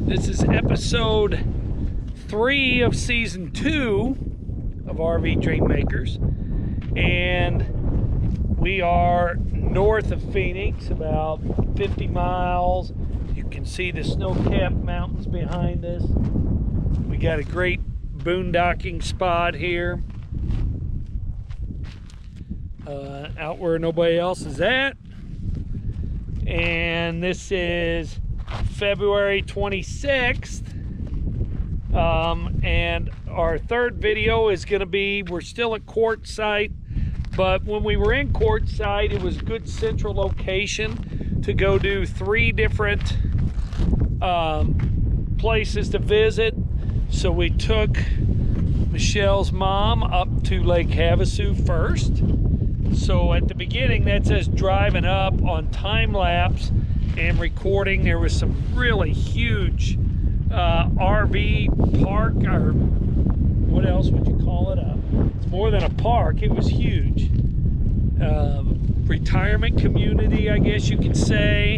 This is episode 3 of season 2 of RV Dream Makers, and we are north of Phoenix, about 50 miles. You can see the snow-capped mountains behind us. We got a great boondocking spot here, out where nobody else is at. And this is February 26th, and our third video is going to be, we're still at Quartzsite, but when we were in Quartzsite, it was a good central location to go do 3 different places to visit. So we took Michelle's mom up to Lake Havasu first. So at the beginning, that says driving up on time lapse and recording. There was some really huge RV park, or what else would you call it? It's more than a park, it was huge. Retirement community, I guess you could say.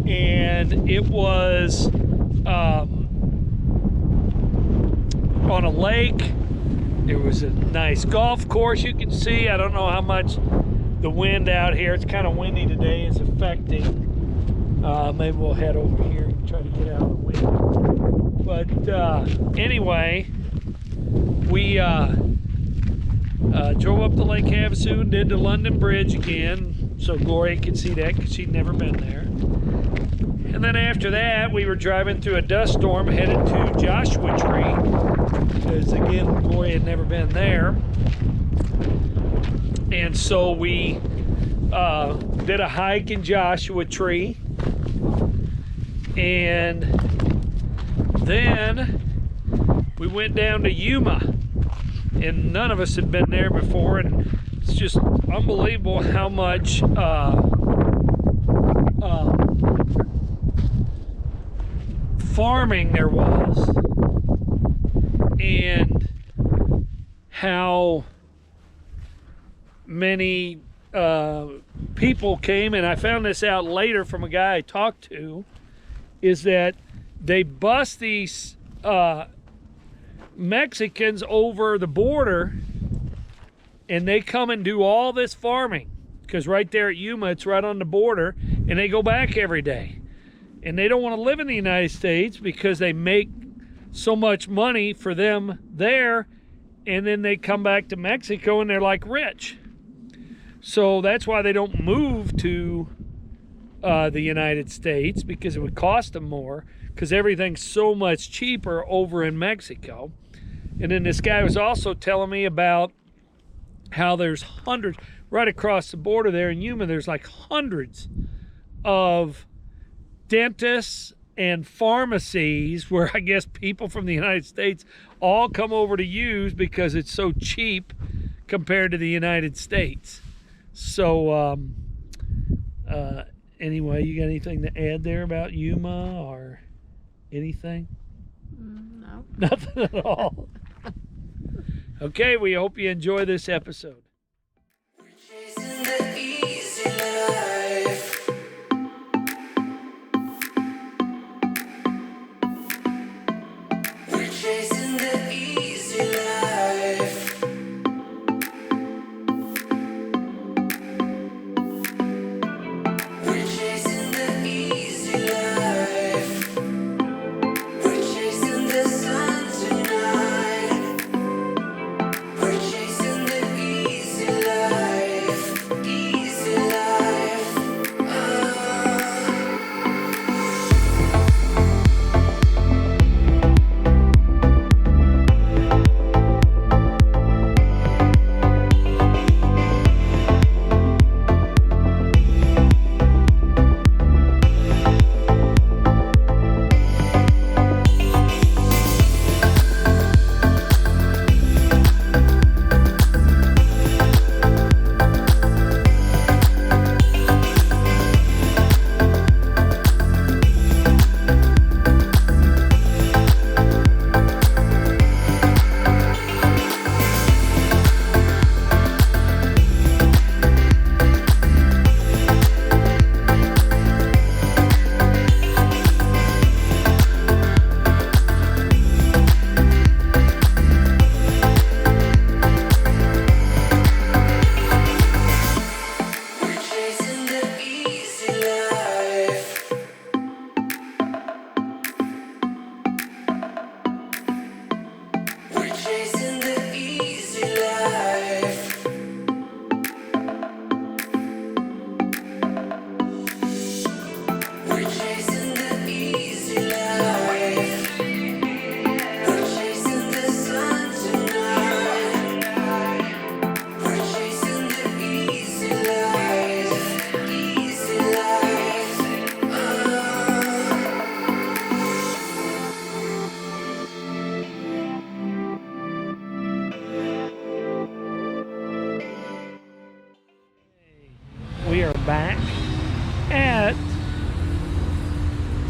And it was on a lake. There was a nice golf course you can see. I don't know how much the wind out here, it's kind of windy today, is affecting. Maybe we'll head over here and try to get out of the wind. But anyway, we drove up to Lake Havasu and did the London Bridge again, so Gloria could see that because she'd never been there. And then after that, we were driving through a dust storm headed to Joshua Tree, because again, Gloria had never been there. And so we did a hike in Joshua Tree, and then we went down to Yuma, and none of us had been there before, and it's just unbelievable how much farming there was, and how many people came. And I found this out later from a guy I talked to, is that they bus these Mexicans over the border, and they come and do all this farming, because right there at Yuma, it's right on the border, and they go back every day. And they don't want to live in the United States because they make so much money for them there, and then they come back to Mexico and they're like rich. So that's why they don't move to the United States, because it would cost them more, because everything's so much cheaper over in Mexico. And then this guy was also telling me about how there's hundreds right across the border there in Yuma. There's like hundreds of dentists and pharmacies where I guess people from the United States all come over to use because it's so cheap compared to the United States. So anyway, you got anything to add there about Yuma or anything? No. Nothing at all. Okay, we hope you enjoy this episode. We're chasing the easy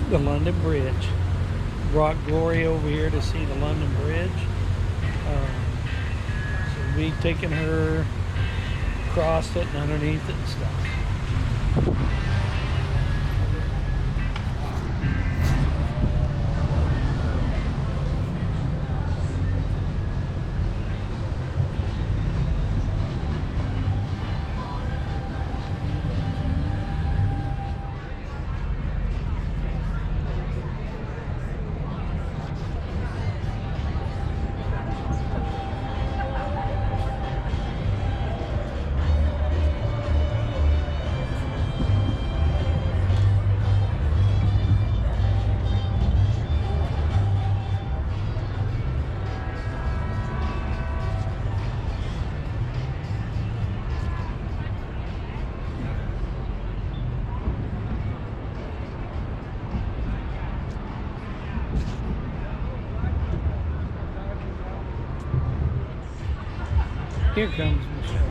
the London Bridge. Brought Glory over here to see the London Bridge. So we'll be taking her across it and underneath it and stuff. Here comes Michelle.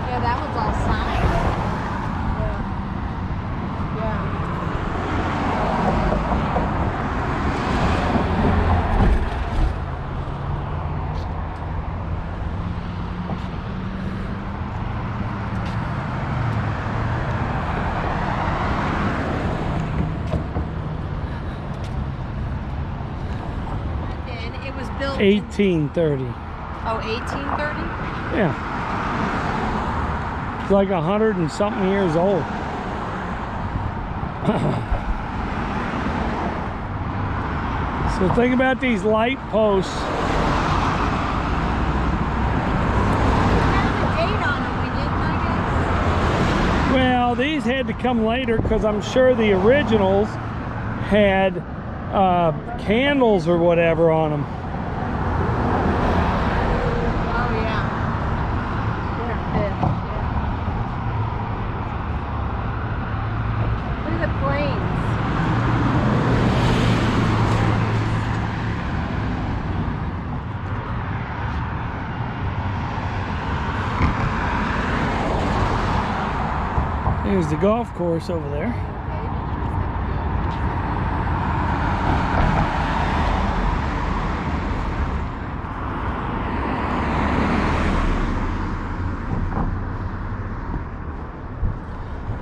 Yeah, that was all signed. And it was built 1830. Oh, 1830? Yeah. It's like 100 and something years old. So think about these light posts. Well, these had to come later because I'm sure the originals had candles or whatever on them. There's the golf course over there.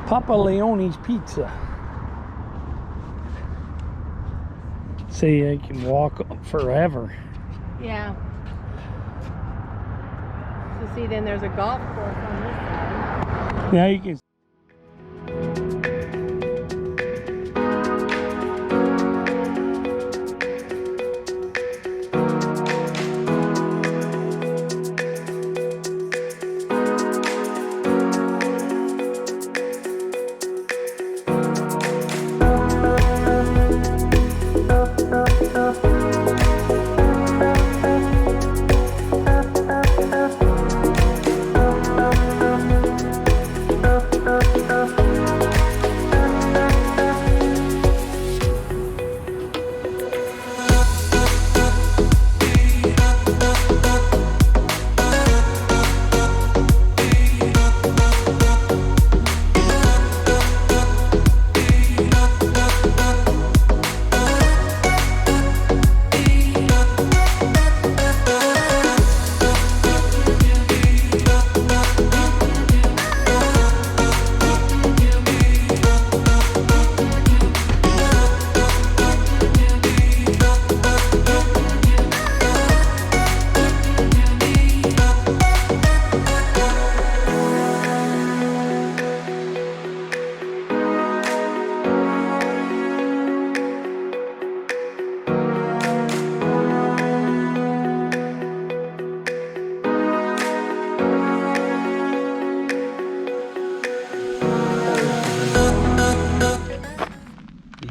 Papa Leone's Pizza. See, you can walk forever. Yeah. So see, then there's a golf course on this side. Now you can.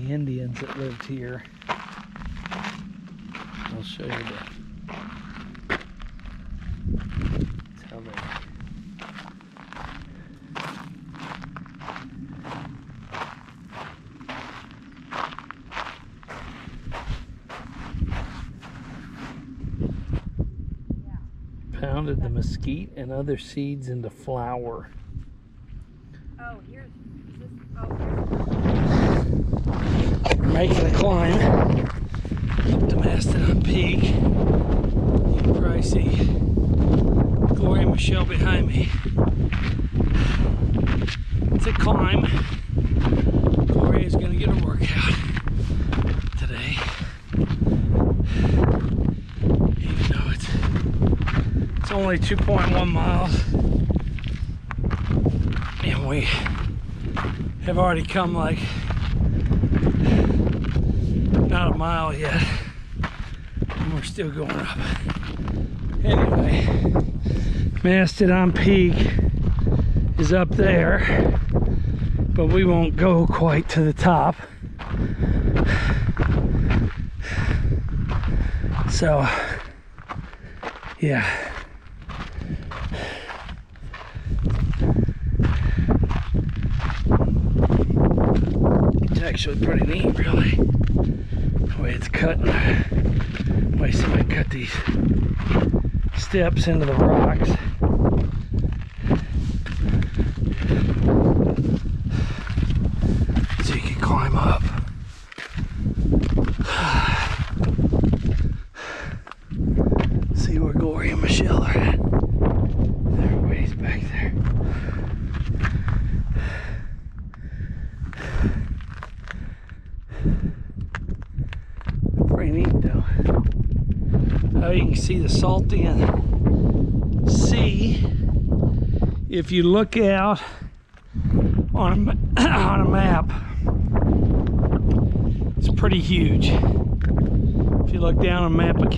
Indians that lived here. I'll show you pounded the mesquite and other seeds into flour. Oh, here's this. We're making a climb up to Mastodon Peak. You can probably see Gloria and Michelle behind me. It's a climb. Gloria's gonna get a workout today. Even though it's only 2.1 miles. And we have already come like not a mile yet. And we're still going up. Anyway, Mastodon Peak is up there, but we won't go quite to the top. So, yeah. It's actually pretty neat, really. The way it's cut. The way somebody cut these steps into the rocks. So you can climb up. See where Gloria and Michelle are at. They're ways back there. Pretty neat though. Oh, you can see the Saltian Sea if you look out on a map. It's pretty huge. If you look down on a map of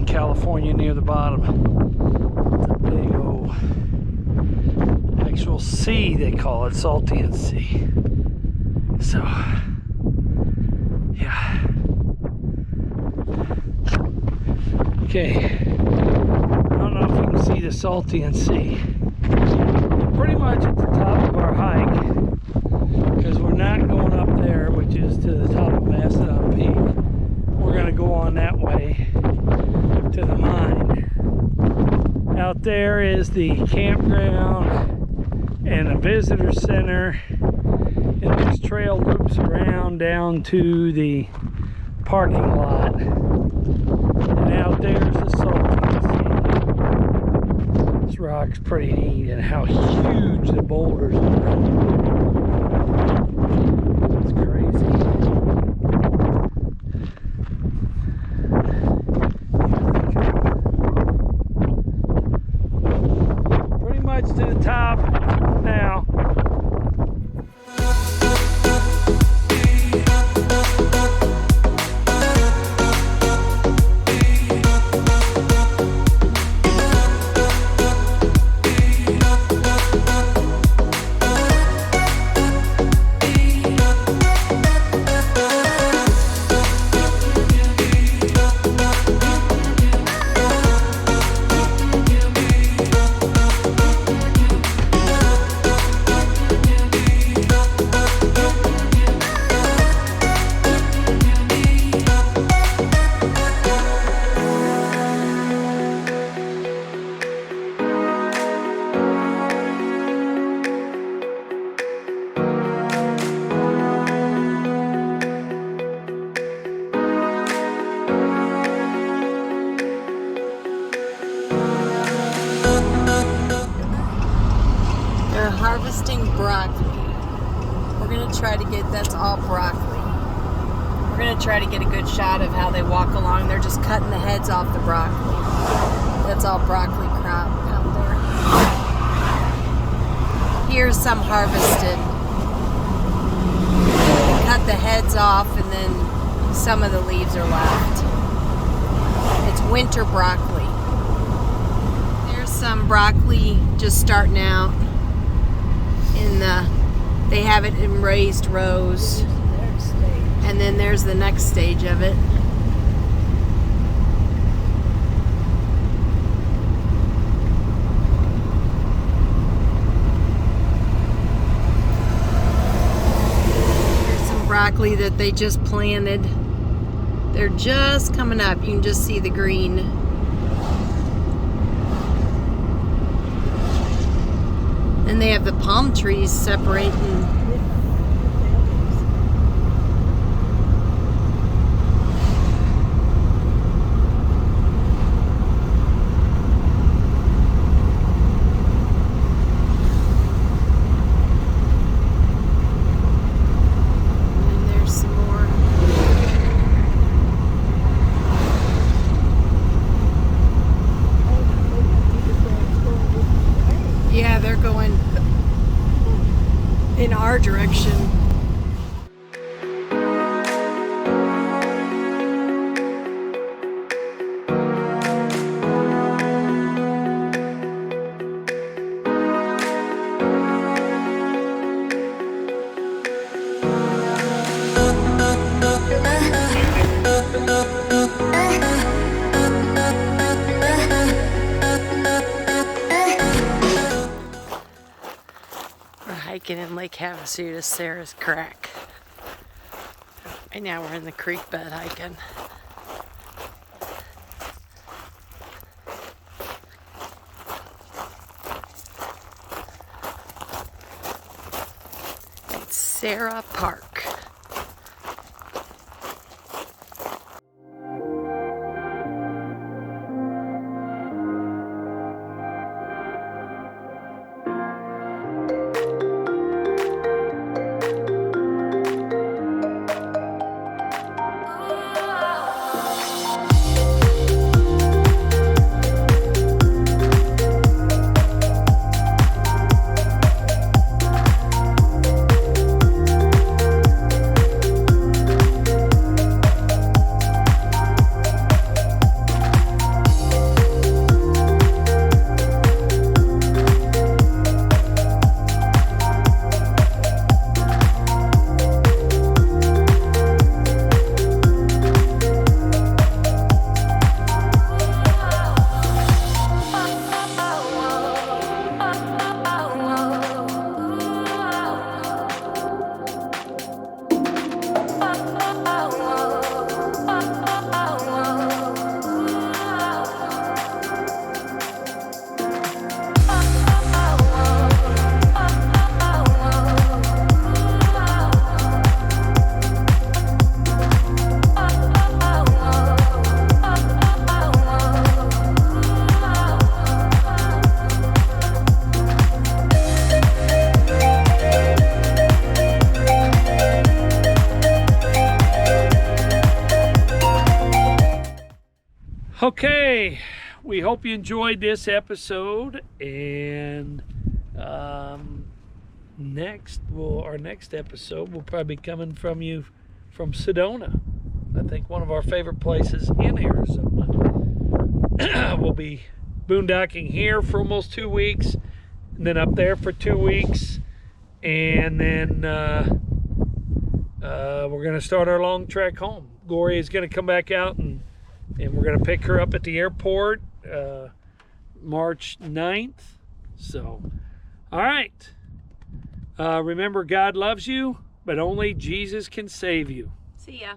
California near the bottom, it's a big old actual sea, they call it, Saltian Sea. So, yeah. Okay, I don't know if you can see the Saltian Sea. We're pretty much at the top of our hike, because we're not going up there, which is to the top of Mastodon Peak. We're going to go on that way to the mine. Out there is the campground and a visitor center, and this trail loops around down to the parking lot. And out there's the Saltian Sea. This rock's pretty neat, and how huge the boulders are. It's crazy. Pretty much to the top now. Harvesting broccoli. We're gonna try to get, that's all broccoli. We're gonna try to get a good shot of how they walk along. They're just cutting the heads off the broccoli. That's all broccoli crop out there. Here's some harvested. They cut the heads off and then some of the leaves are left. It's winter broccoli. There's some broccoli just starting out. They have it in raised rows, and then there's the next stage of it. Here's some broccoli that they just planted. They're just coming up. You can just see the green. have the palm trees separating. And there's some more. Yeah, they're going in our direction. We're hiking in Lake Havasu to Sarah's Crack. Right now we're in the creek bed hiking. It's Sarah Park. Okay, we hope you enjoyed this episode, and our next episode will probably be coming from you from Sedona. I think one of our favorite places in Arizona. We'll be boondocking here for almost 2 weeks, and then up there for 2 weeks, and then we're going to start our long trek home. Gloria is going to come back out, and we're going to pick her up at the airport March 9th. So, all right. Remember, God loves you, but only Jesus can save you. See ya.